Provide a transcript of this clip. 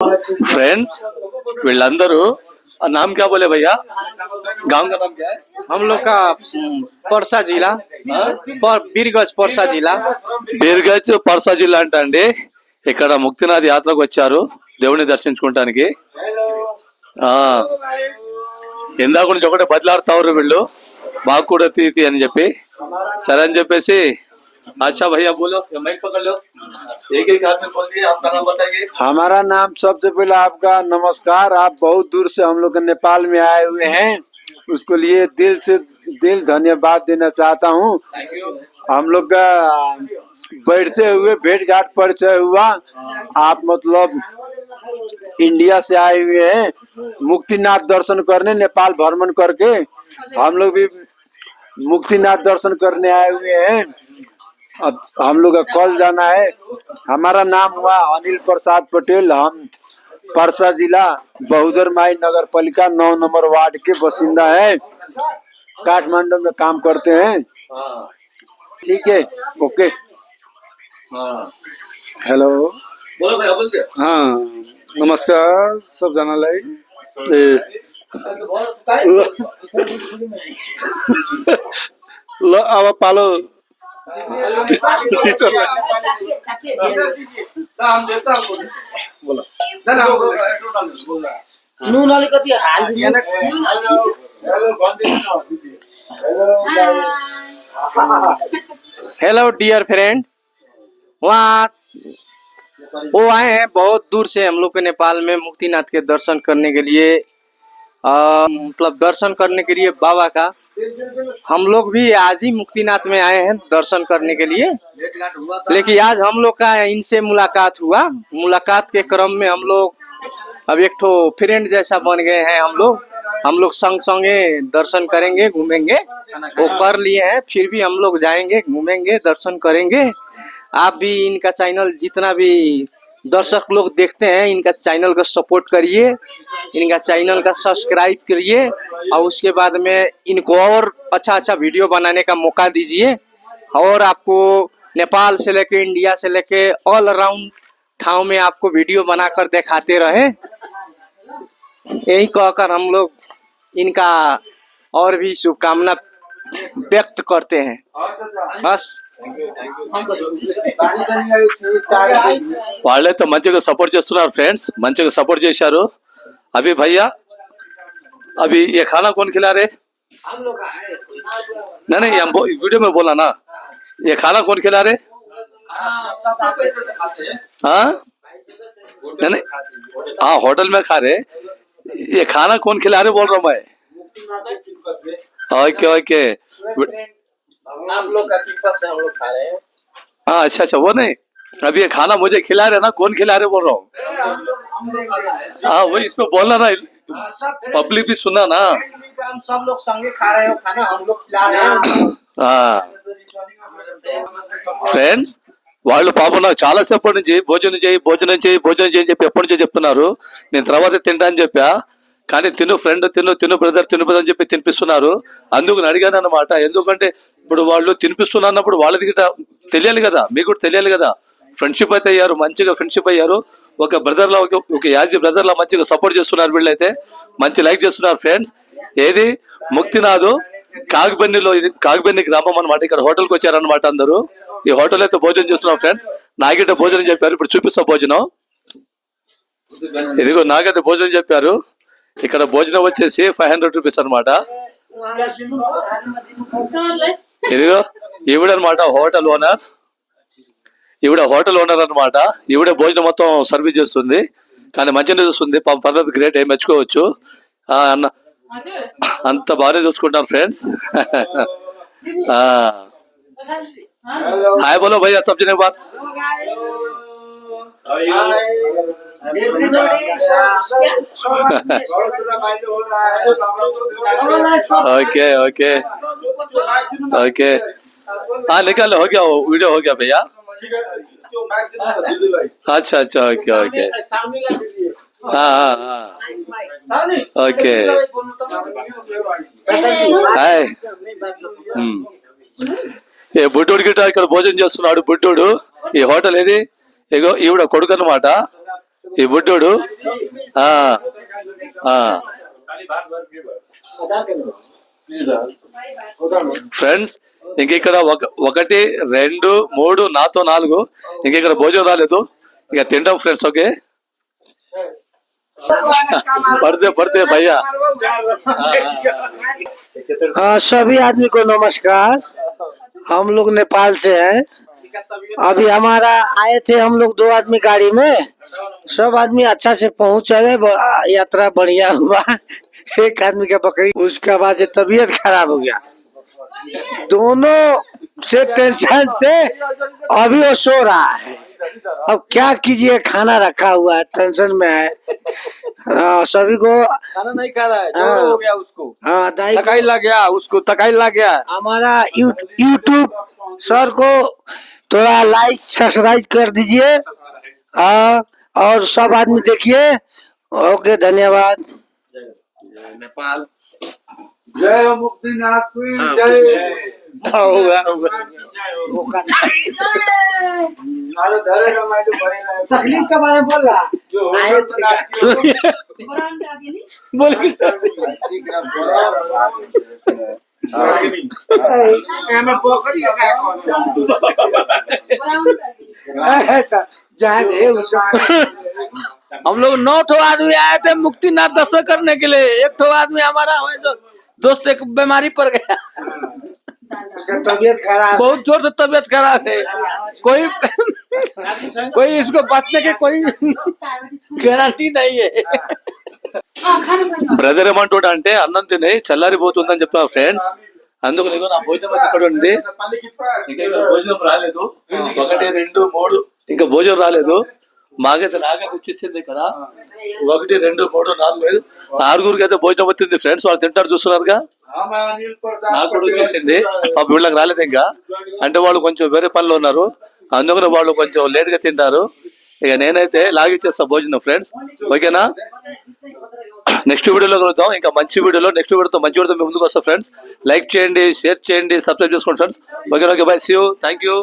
Friends वीళ్ళందరూ नाम क्या बोले भैया? गांव का नाम क्या है? हम लोग का परसा जिला बीरगंज परसा जिला బీర్గజ్ పర్సా జిల్లా అంట అండి. ఇక్కడ ముక్తినాథ్ యాత్రకు వచ్చారు దేవుని దర్శించుకోవడానికి. ఇందాక నుంచి ఒకటే బదిలాడుతారు వీళ్ళు, మాకు కూడా తీతి అని చెప్పి. సరే అని చెప్పేసి अच्छा भैया बोलो, माइक पकड़ लो, एक आदमी बोलिए, आपका नाम बताइए। हमारा नाम सबसे पहले आपका नमस्कार। आप बहुत दूर से हम लोग नेपाल में आए हुए हैं, उसको लिए दिल से धन्यवाद देना चाहता हूँ। हम लोग का बैठते हुए भेंट घाट परिचय हुआ। आप मतलब इंडिया से आए हुए हैं मुक्तिनाथ दर्शन करने, नेपाल भ्रमण करके हम लोग भी मुक्तिनाथ दर्शन करने आए हुए हैं। अब हम लोग का कल जाना है। हमारा नाम हुआ अनिल प्रसाद पटेल। हम परसा जिला बहुदर माई नगर पालिका 9 नंबर वार्ड के बसिंदा है। काठमांडू में काम करते हैं। ठीक है, ओके। हेलो, हाँ नमस्कार सब जनालाई। ल अब पालो टीचर बोला नून अलिकति हालिदिनु। हेलो डियर फ्रेंड, वहाँ वो आए हैं बहुत दूर से हम लोग के नेपाल में मुक्तिनाथ के दर्शन करने के लिए, मतलब दर्शन करने के लिए बाबा का। हम लोग भी आज ही मुक्तिनाथ में आए हैं दर्शन करने के लिए, लेकिन आज हम लोग का इनसे मुलाकात हुआ। मुलाकात के क्रम में हम लोग अब एक ठो फ्रेंड जैसा बन गए हैं। हम लोग संग संगे दर्शन करेंगे, घूमेंगे। वो कर लिए हैं, फिर भी हम लोग जाएंगे, घूमेंगे, दर्शन करेंगे। आप भी इनका चैनल जितना भी दर्शक लोग देखते हैं, इनका चैनल का सपोर्ट करिए, इनका चैनल का सब्सक्राइब करिए, और उसके बाद में इनको और अच्छा वीडियो बनाने का मौका दीजिए। और आपको नेपाल से लेके इंडिया से लेके ऑल अराउंड ठाव में आपको वीडियो बनाकर दिखाते रहे। यही कहकर हम लोग इनका और भी शुभकामना व्यक्त करते हैं। बस వాళ్ళైతే మంచిగా సపోర్ట్ చేస్తున్నారు ఫ్రెండ్స్, మంచిగా సపోర్ట్ చేశారు। अभी भैया, अभी ये खाना कौन खिला रहे? नहीं हम वीडियो में बोला ना, ये खाना कौन खिला रहे? हाँ नहीं, हाँ होटल में खा रहे। ये खाना कौन खिला रहे बोल रहा हूँ मैं। ओके ओके, आप लोग का कृपा से हम लोग खा रहे हैं। हाँ अच्छा वो नहीं, अभी ये खाना मुझे खिला रहे ना, कौन खिला रहे बोल रहा हूँ। हाँ वही इसमें बोलना ना, पब्लिक भी सुना ना। हम सब लोग संगे खा रहे हो खाना, हम लोग खिला रहे हैं। ఫ్రెండ్స్ వాళ్ళు పాపం నాకు చాలా సేపటి నుంచి భోజనం చేయి చెప్పి ఎప్పటి నుంచో చెప్తున్నారు. నేను తర్వాత తింటా అని చెప్పా, కానీ తిను ఫ్రెండ్, తిను బ్రదర్ అని చెప్పి తినిపిస్తున్నారు. అందుకు నేను అడిగాను అనమాట. ఎందుకంటే ఇప్పుడు వాళ్ళు తినిపిస్తున్నప్పుడు వాళ్ళది గిట్ట తెలియాలి కదా, మీకు కూడా తెలియాలి కదా. ఫ్రెండ్షిప్ అయితే అయ్యారు, మంచిగా ఫ్రెండ్షిప్ అయ్యారు. ఒక బ్రదర్ లా, ఒక యాజీ బ్రదర్ లా మంచిగా సపోర్ట్ చేస్తున్నారు. వీళ్ళైతే మంచి లైక్ చేస్తున్నారు ఫ్రెండ్స్. ఏది ముక్తినాథ్ కాగబెన్నిలో, ఇది కాగబెన్ని గ్రామం అనమాట. ఇక్కడ హోటల్కి వచ్చారనమాట అందరూ. ఈ హోటల్ అయితే భోజనం చేస్తున్నాం ఫ్రెండ్స్. నాకైతే భోజనం చెప్పారు, ఇప్పుడు చూపిస్తా భోజనం. ఇదిగో నాకైతే భోజనం చెప్పారు. ఇక్కడ భోజనం వచ్చేసి 500 రూపీస్ అనమాట. ఇదిగో ఈవిడనమాట హోటల్ ఓనర్. ఈవిడ హోటల్ ఓనర్ అనమాట. ఈవిడ భోజనం మొత్తం సర్వీస్ చేస్తుంది, కానీ మంచిగా చూస్తుంది. పర్లేదు, గ్రేట్, ఏం మెచ్చుకోవచ్చు. అన్న అంత బాగానే చూసుకుంటారు ఫ్రెండ్స్. हाय बोलो भैया सब जने बात। ओके ओके ओके, हाँ निकालो, हो गया, वीडियो हो गया भैया। अच्छा अच्छा ओके ओके, हाँ हाँ हाँ ओके। हाय ఏ బుడ్డోడు గిట్ట ఇక్కడ భోజనం చేస్తున్నాడు. బుడ్డోడు ఈ హోటల్ ఏది, ఇగో ఈవిడ కొడుకు అనమాట. ఈ బుడ్డోడు ఆ, ఆ. ఫ్రెండ్స్ ఇంక ఇక్కడ ఒకటి 2 3 నాతో 4 ఇంక ఇక్కడ భోజనం రాలేదు, ఇక తింటాం ఫ్రెండ్స్. ఓకే పడితే భయ్యా. सभी आदमी को नमस्कार। हम लोग नेपाल से हैं। अभी हमारा आए थे हम लोग 2 आदमी गाड़ी में, सब आदमी अच्छा से पहुंच गए, यात्रा बढ़िया हुआ। एक आदमी का बकरी उसका बाद से तबीयत खराब हो गया, दोनों से टेंशन से अभी वो सो रहा है। अब क्या कीजिए, खाना रखा हुआ है, टेंशन में है। सभी को खाना नहीं खा रहा है, जोर हो गया उसको, हाँ दाई तकाई लग गया उसको, तकाई लग गया। हमारा यूट्यूब सर को थोड़ा लाइक सब्सक्राइब कर दीजिए, और सब आदमी देखिए। ओके, धन्यवाद। नेपाल जय मुक्तिनाथ की जय। होगा अरे धरेगा मैं तो बढ़ेगा। तकलीफ के बारे में बोल रहा जो आए थे। जहाँ दे हम लोग 9 ठो आदमी आए थे मुक्तिनाथ दर्शन करने के लिए। एक ठो आदमी हमारा जो दोस्त एक बीमारी पड़ गया, उसका तबीयत खराब, बहुत जोर से तबीयत खराब है। कोई इसको बचने की कोई गारंटी नहीं है। బ్రదర్ ఏమంటాడు అంటే అన్నం తిని చల్లారిపోతుందని చెప్తున్నారు ఫ్రెండ్స్. అందుకు నేను నా భోజనం అయితే ఇక్కడ ఉంది, ఇంకా ఇక్కడ భోజనం రాలేదు. 1 2 3 ఇంకా భోజనం రాలేదు. నాకైతే వచ్చేసింది ఇక్కడ 1 2 3 4 5 6 అయితే భోజనం వచ్చింది ఫ్రెండ్స్. వాళ్ళు తింటారు చూస్తున్నారుగా, నాకు కూడా వచ్చేసింది. పాపం వీళ్ళకి రాలేదు ఇంకా, అంటే వాళ్ళు కొంచెం వేరే పనిలో ఉన్నారు, అందుకని వాళ్ళు కొంచెం లేట్ గా తింటారు. ఇక నేనైతే లాగిచ్చేస్తా భోజనం ఫ్రెండ్స్. ఓకేనా, నెక్స్ట్ వీడియోలో కలుద్దాం. ఇంకా మంచి వీడియోలో నెక్స్ట్ వీడియోతో మంచి వీడియోతో మేము ముందుకు వస్తాం ఫ్రెండ్స్. లైక్ చేయండి, షేర్ చేయండి, సబ్స్క్రైబ్ చేసుకోండి friends. Okay bye, see you, thank you.